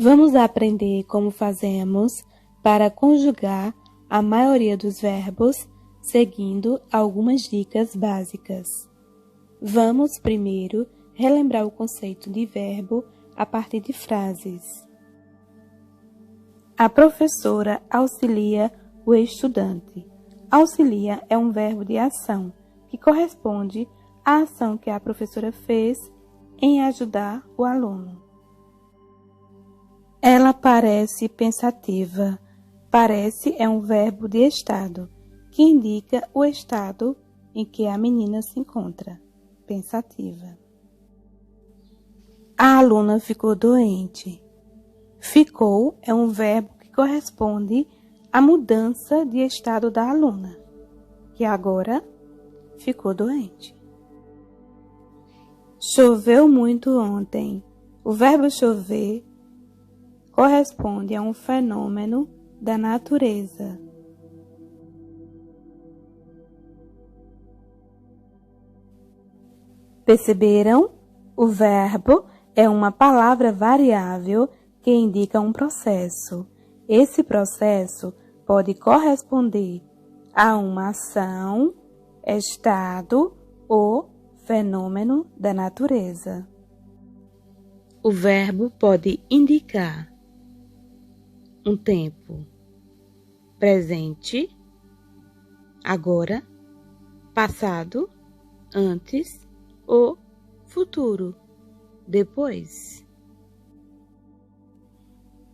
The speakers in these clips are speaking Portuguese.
Vamos aprender como fazemos para conjugar a maioria dos verbos, seguindo algumas dicas básicas. Vamos primeiro relembrar o conceito de verbo a partir de frases. A professora auxilia o estudante. Auxilia é um verbo de ação, que corresponde à ação que a professora fez em ajudar o aluno. Ela parece pensativa. Parece é um verbo de estado, que indica o estado em que a menina se encontra, pensativa. A aluna ficou doente. Ficou é um verbo que corresponde à mudança de estado da aluna, que agora ficou doente. Choveu muito ontem. O verbo chover corresponde a um fenômeno da natureza. Perceberam? O verbo é uma palavra variável que indica um processo. Esse processo pode corresponder a uma ação, estado ou fenômeno da natureza. O verbo pode indicar um tempo presente, agora, passado, antes ou futuro, depois.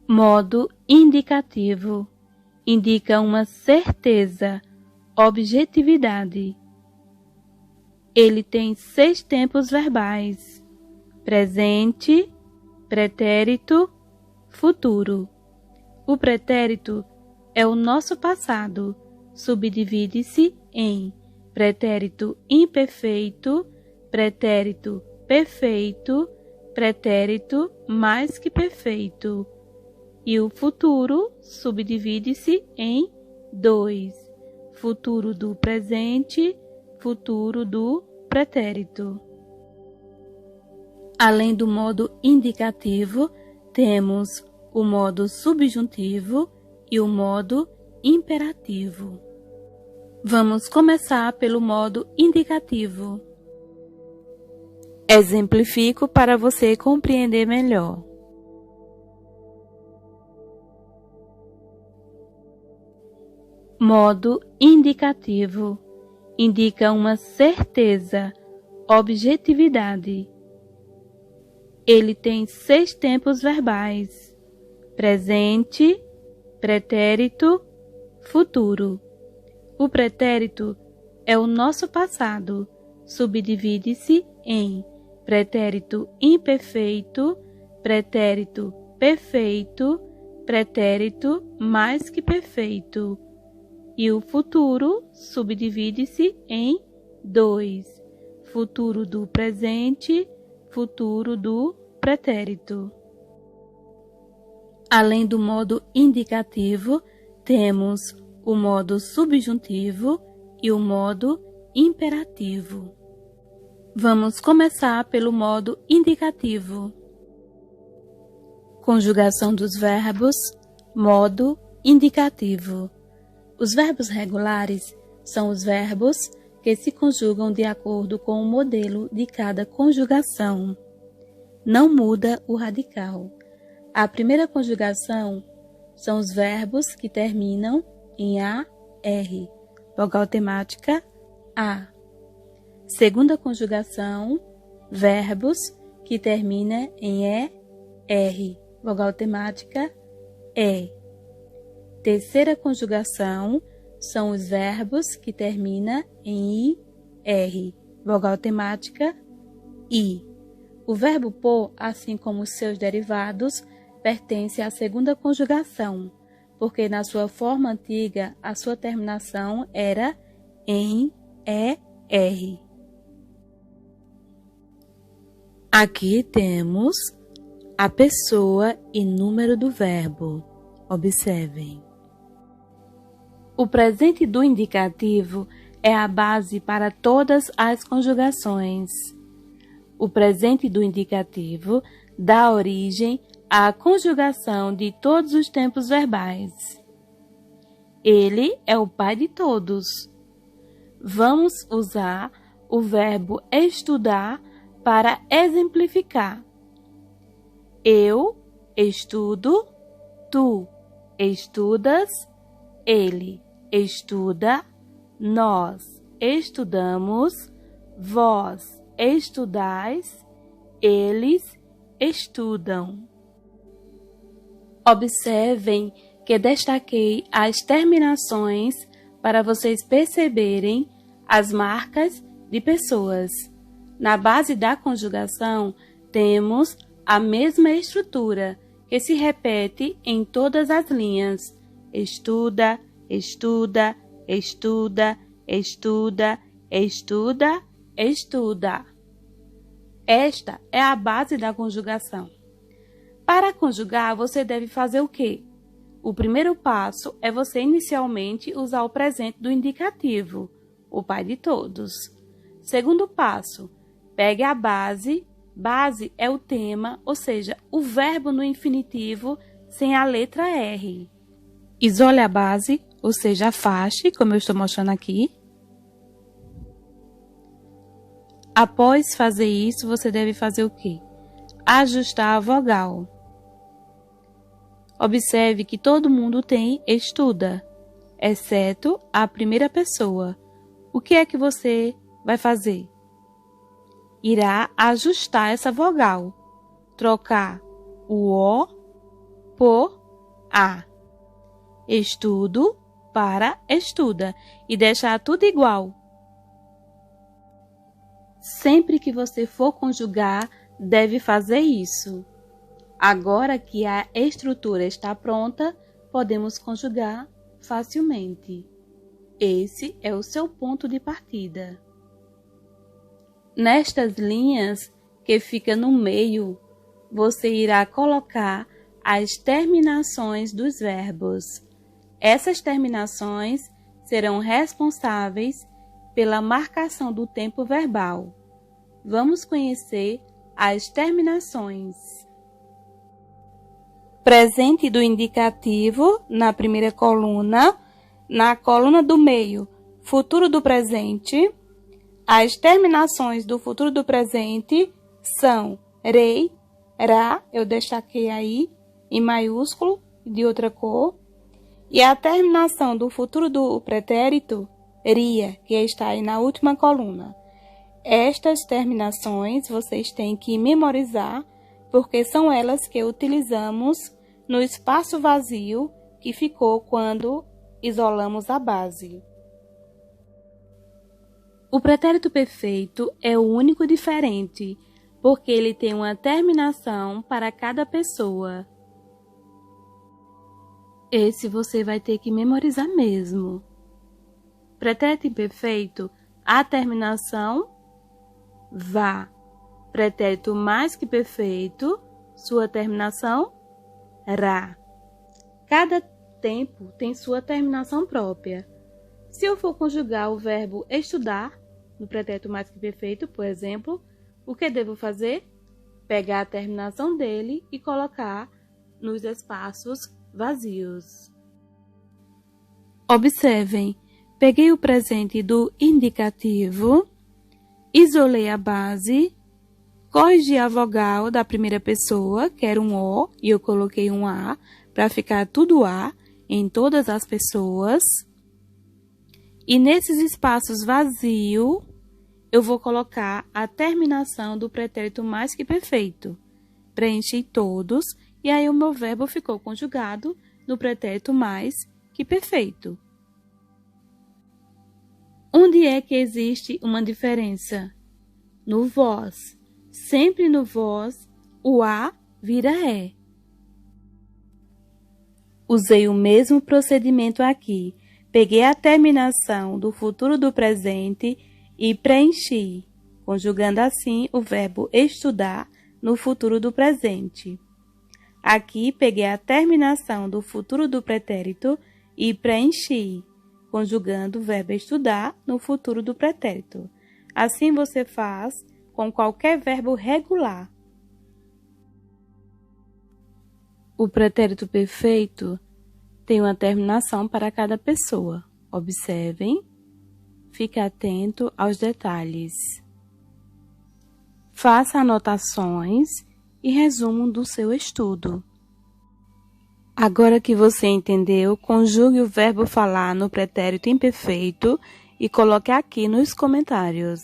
Modo indicativo indica uma certeza, objetividade. Ele tem 6 tempos verbais: presente, pretérito, futuro. O pretérito é o nosso passado, subdivide-se em pretérito imperfeito, pretérito perfeito, pretérito mais que perfeito. E o futuro subdivide-se em 2, futuro do presente, futuro do pretérito. Além do modo indicativo, temos o modo subjuntivo e o modo imperativo. Vamos começar pelo modo indicativo. Exemplifico para você compreender melhor. Modo indicativo indica uma certeza, objetividade. Ele tem 6 tempos verbais: presente, pretérito, futuro. O pretérito é o nosso passado, subdivide-se em pretérito imperfeito, pretérito perfeito, pretérito mais que perfeito. E o futuro subdivide-se em 2, futuro do presente, futuro do pretérito. Além do modo indicativo, temos o modo subjuntivo e o modo imperativo. Vamos começar pelo modo indicativo. Conjugação dos verbos, modo indicativo. Os verbos regulares são os verbos que se conjugam de acordo com o modelo de cada conjugação. Não muda o radical. A primeira conjugação são os verbos que terminam em AR, vogal temática A. Segunda conjugação, verbos que terminam em ER, vogal temática E. Terceira conjugação são os verbos que terminam em IR, vogal temática I. O verbo por, assim como os seus derivados, pertence à segunda conjugação, porque na sua forma antiga a sua terminação era em ER. Aqui temos a pessoa e número do verbo. Observem. O presente do indicativo é a base para todas as conjugações. O presente do indicativo dá origem a conjugação de todos os tempos verbais. Ele é o pai de todos. Vamos usar o verbo estudar para exemplificar. Eu estudo, tu estudas, ele estuda, nós estudamos, vós estudais, eles estudam. Observem que destaquei as terminações para vocês perceberem as marcas de pessoas. Na base da conjugação, temos a mesma estrutura que se repete em todas as linhas. Estuda, estuda, estuda, estuda, estuda, estuda. Esta é a base da conjugação. Para conjugar, você deve fazer o quê? O primeiro passo é você inicialmente usar o presente do indicativo, o pai de todos. Segundo passo, pegue a base. Base é o tema, ou seja, o verbo no infinitivo sem a letra R. Isole a base, ou seja, afaste, como eu estou mostrando aqui. Após fazer isso, você deve fazer o quê? Ajustar a vogal. Observe que todo mundo tem estuda, exceto a primeira pessoa. O que é que você vai fazer? Irá ajustar essa vogal, trocar o O por A. Estudo para estuda e deixar tudo igual. Sempre que você for conjugar, deve fazer isso. Agora que a estrutura está pronta, podemos conjugar facilmente. Esse é o seu ponto de partida. Nestas linhas que fica no meio, você irá colocar as terminações dos verbos. Essas terminações serão responsáveis pela marcação do tempo verbal. Vamos conhecer as terminações. Presente do indicativo na primeira coluna, na coluna do meio, futuro do presente. As terminações do futuro do presente são rei, ra, eu destaquei aí, em maiúsculo, de outra cor. E a terminação do futuro do pretérito, ria, que está aí na última coluna. Estas terminações vocês têm que memorizar, porque são elas que utilizamos no espaço vazio que ficou quando isolamos a base. O pretérito perfeito é o único diferente, porque ele tem uma terminação para cada pessoa. Esse você vai ter que memorizar mesmo. Pretérito imperfeito, a terminação vá. Pretérito mais que perfeito, sua terminação ra. Cada tempo tem sua terminação própria. Se eu for conjugar o verbo estudar, no pretérito mais que perfeito, por exemplo, o que devo fazer? Pegar a terminação dele e colocar nos espaços vazios. Observem, peguei o presente do indicativo, isolei a base, corrigi a vogal da primeira pessoa, que era um O, e eu coloquei um A, para ficar tudo A em todas as pessoas. E nesses espaços vazios, eu vou colocar a terminação do pretérito mais que perfeito. Preenchi todos, e aí o meu verbo ficou conjugado no pretérito mais que perfeito. Onde é que existe uma diferença? No vós. Sempre no vós, o A vira E. Usei o mesmo procedimento aqui. Peguei a terminação do futuro do presente e preenchi, conjugando assim o verbo estudar no futuro do presente. Aqui, peguei a terminação do futuro do pretérito e preenchi, conjugando o verbo estudar no futuro do pretérito. Assim você faz com qualquer verbo regular. O pretérito perfeito tem uma terminação para cada pessoa. Observem. Fique atento aos detalhes. Faça anotações e resumo do seu estudo. Agora que você entendeu, conjugue o verbo falar no pretérito imperfeito e coloque aqui nos comentários.